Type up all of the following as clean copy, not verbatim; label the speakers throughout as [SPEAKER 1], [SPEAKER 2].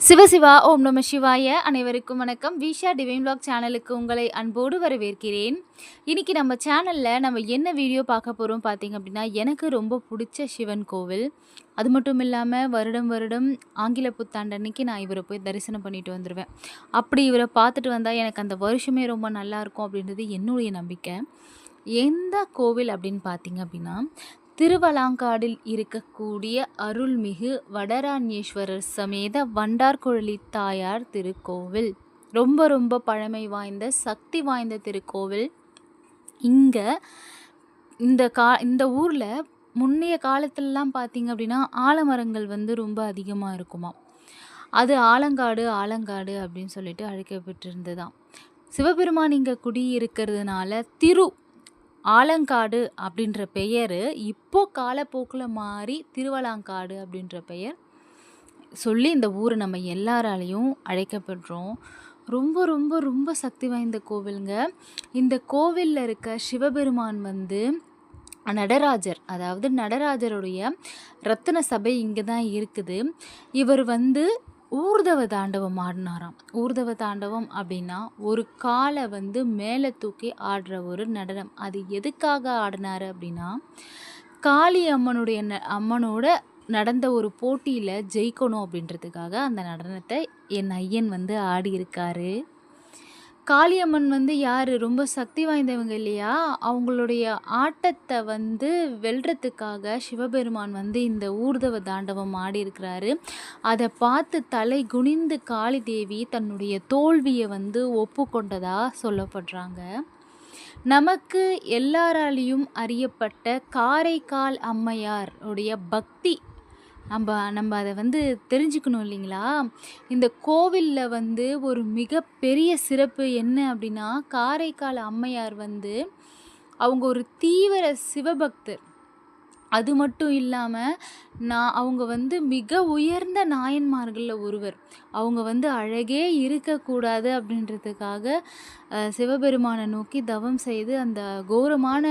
[SPEAKER 1] சிவசிவா ஓம் நம சிவாய. அனைவருக்கும் வணக்கம். விஷா டிவைன் விலாக் சேனலுக்கு உங்களை அன்போடு வரவேற்கிறேன். இன்றைக்கி நம்ம சேனலில் நம்ம என்ன வீடியோ பார்க்க போகிறோம் பார்த்திங்க அப்படின்னா, எனக்கு ரொம்ப பிடிச்ச சிவன் கோவில். அது மட்டும் இல்லாமல் வருடம் வருடம் ஆங்கில புத்தாண்டன்னைக்கு நான் இவரை போய் தரிசனம் பண்ணிட்டு வந்துடுவேன். அப்படி இவரை பார்த்துட்டு வந்தால் எனக்கு அந்த வருஷமே ரொம்ப நல்லாயிருக்கும் அப்படின்றது என்னுடைய நம்பிக்கை. எந்த கோவில் அப்படின்னு பார்த்திங்க அப்படின்னா, திருவலாங்காடில் இருக்கக்கூடிய அருள்மிகு வடராண்யேஸ்வரர் சமேத வண்டார்குழலி தாயார் திருக்கோவில். ரொம்ப ரொம்ப பழமை வாய்ந்த சக்தி வாய்ந்த திருக்கோவில். இங்கே இந்த ஊரில் முன்னைய காலத்திலலாம் பார்த்திங்க அப்படின்னா ஆலமரங்கள் ரொம்ப அதிகமாக இருக்குமா. அது ஆலங்காடு அப்படின்னு சொல்லிட்டு அழைக்கப்பட்டிருந்ததாம். சிவபெருமான் இங்கே குடியிருக்கிறதுனால ஆலங்காடு அப்படின்ற பெயர் இப்போ காலப்போக்கில் மாறி திருவலாங்காடு அப்படின்ற பெயர் சொல்லி இந்த ஊரை நம்ம எல்லாராலையும் அழைக்கப்படுறோம். ரொம்ப ரொம்ப ரொம்ப சக்தி வாய்ந்த கோவிலுங்க. இந்த கோவிலில் இருக்க சிவபெருமான் நடராஜர், அதாவது நடராஜருடைய ரத்தின சபை இங்கே தான் இருக்குது. இவர் ஊர்தவ தாண்டவம் ஆடினாராம். ஊர்தவ தாண்டவம் அப்படின்னா ஒரு காலை மேலே தூக்கி ஆடுற ஒரு நடனம். அது எதுக்காக ஆடினார் அப்படின்னா, காளி அம்மனோட நடந்த ஒரு போட்டியில் ஜெயிக்கணும் அப்படின்றதுக்காக அந்த நடனத்தை என் ஐயன் ஆடியிருக்காரு. காளியம்மன் யார், ரொம்ப சக்தி வாய்ந்தவங்க இல்லையா. அவங்களுடைய ஆட்டத்தை வெல்றதுக்காக சிவபெருமான் இந்த ஊர்தவ தாண்டவம் ஆடி இருக்கிறாரு. அதை பார்த்து தலை குனிந்து காளி தேவி தன்னுடைய தோல்வியை ஒப்புக்கொண்டதா சொல்லப்படுறாங்க. நமக்கு எல்லாராலையும் அறியப்பட்ட காரைக்கால் அம்மையார் உடைய பக்தி நம்ம அதை தெரிஞ்சுக்கணும் இல்லைங்களா. இந்த கோவிலில் ஒரு மிகப்பெரிய சிறப்பு என்ன அப்படின்னா, காரைக்கால் அம்மையார் அவங்க ஒரு தீவிர சிவபக்தர். அது மட்டும் இல்லாமல் அவங்க மிக உயர்ந்த நாயன்மார்களில் ஒருவர். அவங்க அழகே இருக்கக்கூடாது அப்படின்றதுக்காக சிவபெருமானை நோக்கி தவம் செய்து அந்த கோரமான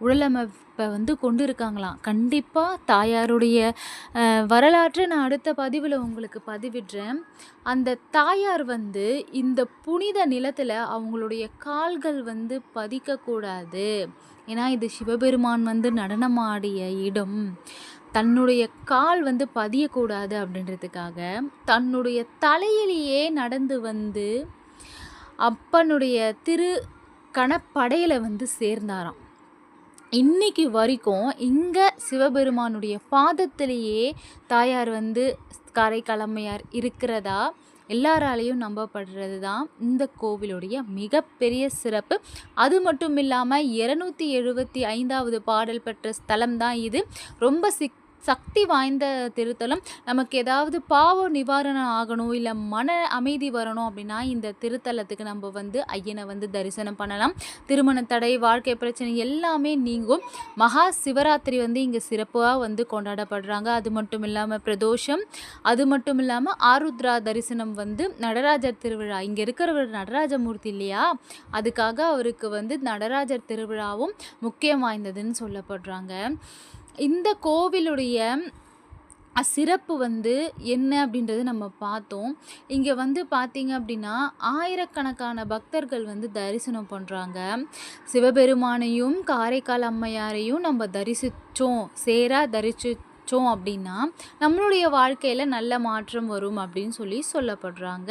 [SPEAKER 1] உடலமைப்பை கொண்டு இருக்காங்களாம். கண்டிப்பாக தாயாருடைய வரலாற்றை நான் அடுத்த பதிவில் உங்களுக்கு பதிவிடுறேன். அந்த தாயார் இந்த புனித நிலத்தில் அவங்களுடைய கால்கள் பதிக்கக்கூடாது. ஏன்னா இது சிவபெருமான் நடனமாடிய இடம். தன்னுடைய கால் பதியக்கூடாது அப்படின்றதுக்காக தன்னுடைய தலையிலேயே நடந்து அப்பனுடைய கணப்படையில் சேர்ந்தாராம். இன்னைக்கு வரைக்கும் இங்கே சிவபெருமானுடைய பாதத்திலேயே தாயார் காரைக்கால் அம்மையார் இருக்கிறதா எல்லாராலையும் நம்பப்படுறது தான் இந்த கோவிலுடைய மிகப்பெரிய சிறப்பு. அது மட்டும் இல்லாமல் 275வது பாடல் பெற்ற ஸ்தலம் தான் இது. ரொம்ப சக்தி வாய்ந்த திருத்தலம். நமக்கு ஏதாவது பாவ நிவாரணம் ஆகணும், இல்லை மன அமைதி வரணும் அப்படின்னா இந்த திருத்தலத்துக்கு நம்ம ஐயனை தரிசனம் பண்ணலாம். திருமண தடை, வாழ்க்கை பிரச்சனை எல்லாமே நீங்கும். மகா சிவராத்திரி இங்கே சிறப்பாக கொண்டாடப்படுறாங்க. அது மட்டும் இல்லாமல் பிரதோஷம், அது மட்டும் இல்லாமல் ஆருத்ரா தரிசனம் நடராஜர் திருவிழா. இங்கே இருக்கிறவர் நடராஜமூர்த்தி இல்லையா, அதுக்காக அவருக்கு நடராஜர் திருவிழாவும் முக்கியம் வாய்ந்ததுன்னு சொல்லப்படுறாங்க. இந்த கோவிலுடைய சிறப்பு என்ன அப்படின்றது நம்ம பார்த்தோம். இங்கே பார்த்திங்க அப்படின்னா ஆயிரக்கணக்கான பக்தர்கள் தரிசனம் பண்ணுறாங்க. சிவபெருமானையும் காரைக்கால் அம்மையாரையும் நம்ம தரிசித்தோம் அப்படின்னா நம்மளுடைய வாழ்க்கையில் நல்ல மாற்றம் வரும் அப்படின்னு சொல்லப்படுறாங்க.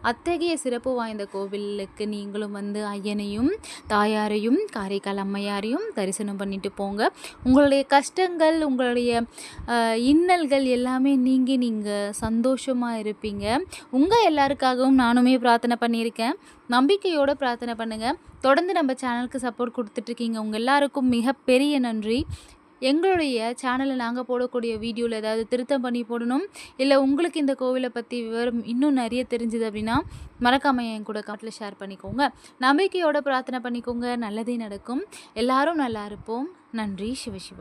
[SPEAKER 1] அத்தகைய சிறப்பு வாய்ந்த கோவிலுக்கு நீங்களும் ஐயனையும் தாயாரையும் காரைக்கால் அம்மையாரையும் தரிசனம் பண்ணிட்டு போங்க. உங்களுடைய கஷ்டங்கள், உங்களுடைய இன்னல்கள் எல்லாமே நீங்கள் சந்தோஷமாக இருப்பீங்க. உங்கள் எல்லாருக்காகவும் நானுமே பிரார்த்தனை பண்ணியிருக்கேன். நம்பிக்கையோடு பிரார்த்தனை பண்ணுங்கள். தொடர்ந்து நம்ம சேனலுக்கு சப்போர்ட் கொடுத்துட்ருக்கீங்க. உங்கள் எல்லாருக்கும் மிகப்பெரிய நன்றி. எங்களுடைய சேனலில் நாங்கள் போடக்கூடிய வீடியோவில் ஏதாவது திருத்தம் பண்ணி போடணும், இல்லை உங்களுக்கு இந்த கோவிலை பற்றி விவரம் இன்னும் நிறைய தெரிஞ்சுது அப்படின்னா மறக்காமல் என் கூட காட்டில் ஷேர் பண்ணிக்கோங்க. நம்பிக்கையோடு பிரார்த்தனை பண்ணிக்கோங்க. நல்லதே நடக்கும். எல்லாரும் நல்லா இருப்போம். நன்றி. சிவசிவா.